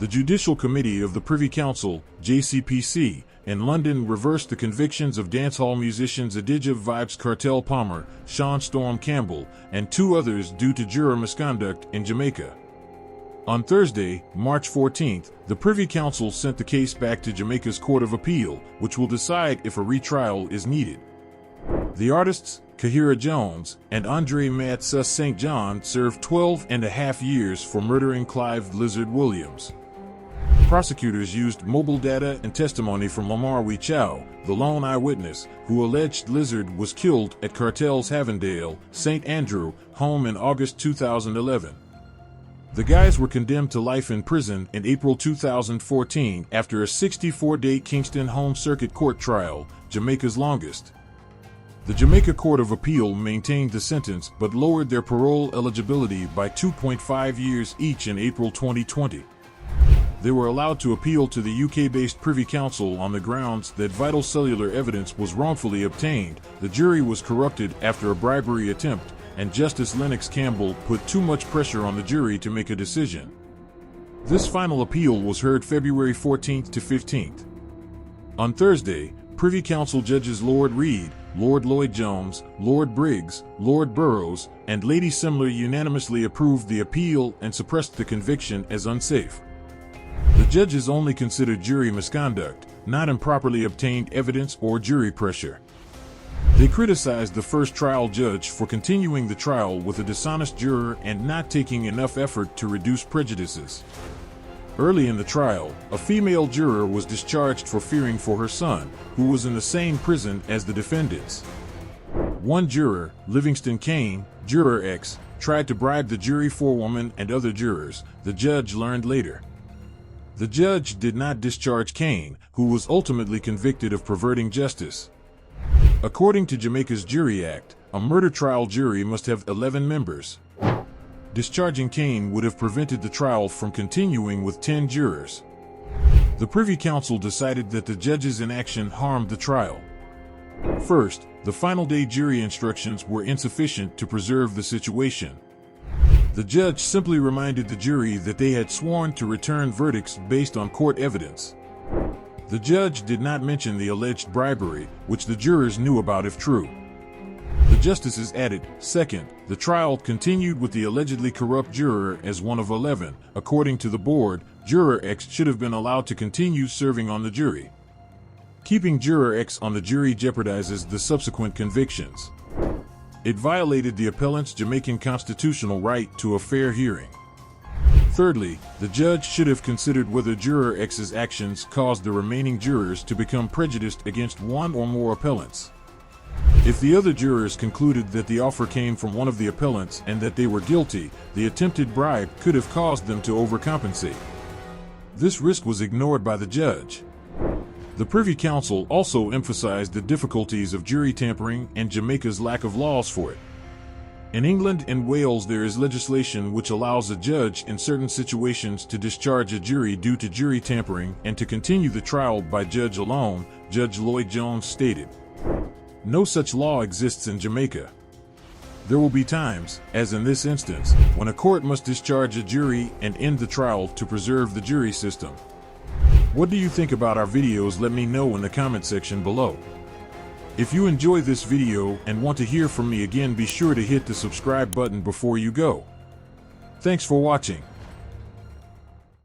The Judicial Committee of the Privy Council, JCPC, in London reversed the convictions of dancehall musicians Adidja Vybz Kartel Palmer, Sean Storm Campbell, and 2 others due to juror misconduct in Jamaica. On Thursday, March 14th, the Privy Council sent the case back to Jamaica's Court of Appeal, which will decide if a retrial is needed. The artists, Kahira Jones and Andre Matsus St. John, served 12.5 years for murdering Clive Lizard Williams. Prosecutors used mobile data and testimony from Lamar Chow, the lone eyewitness, who alleged Lizard was killed at Kartel's Havendale, St. Andrew, home in August 2011. The guys were condemned to life in prison in April 2014 after a 64-day Kingston Home Circuit Court trial, Jamaica's longest. The Jamaica Court of Appeal maintained the sentence but lowered their parole eligibility by 2.5 years each in April 2020. They were allowed to appeal to the UK-based Privy Council on the grounds that vital cellular evidence was wrongfully obtained, the jury was corrupted after a bribery attempt, and Justice Lennox Campbell put too much pressure on the jury to make a decision. This final appeal was heard February 14th to 15th. On Thursday, Privy Council judges Lord Reed, Lord Lloyd-Jones, Lord Briggs, Lord Burrows, and Lady Simler unanimously approved the appeal and suppressed the conviction as unsafe. The judges only considered jury misconduct, not improperly obtained evidence or jury pressure. They criticized the first trial judge for continuing the trial with a dishonest juror and not taking enough effort to reduce prejudices. Early in the trial, a female juror was discharged for fearing for her son, who was in the same prison as the defendants. One juror, Livingston Kane, Juror X, tried to bribe the jury forewoman and other jurors, the judge learned later. The judge did not discharge Kane, who was ultimately convicted of perverting justice. According to Jamaica's Jury Act, a murder trial jury must have 11 members. Discharging Kane would have prevented the trial from continuing with 10 jurors. The Privy Council decided that the judges' inaction harmed the trial. First, the final day jury instructions were insufficient to preserve the situation. The judge simply reminded the jury that they had sworn to return verdicts based on court evidence. The judge did not mention the alleged bribery, which the jurors knew about if true. The justices added, second, the trial continued with the allegedly corrupt juror as one of 11. According to the board, Juror X should have been allowed to continue serving on the jury. Keeping Juror X on the jury jeopardizes the subsequent convictions. It violated the appellant's Jamaican constitutional right to a fair hearing. Thirdly, the judge should have considered whether Juror X's actions caused the remaining jurors to become prejudiced against one or more appellants. If the other jurors concluded that the offer came from one of the appellants and that they were guilty, the attempted bribe could have caused them to overcompensate. This risk was ignored by the judge. The Privy Council also emphasized the difficulties of jury tampering and Jamaica's lack of laws for it. In England and Wales there is legislation which allows a judge in certain situations to discharge a jury due to jury tampering and to continue the trial by judge alone, Judge Lloyd-Jones stated. No such law exists in Jamaica. There will be times, as in this instance, when a court must discharge a jury and end the trial to preserve the jury system. What do you think about our videos? Let me know in the comment section below. If you enjoy this video and want to hear from me again, be sure to hit the subscribe button before you go. Thanks for watching.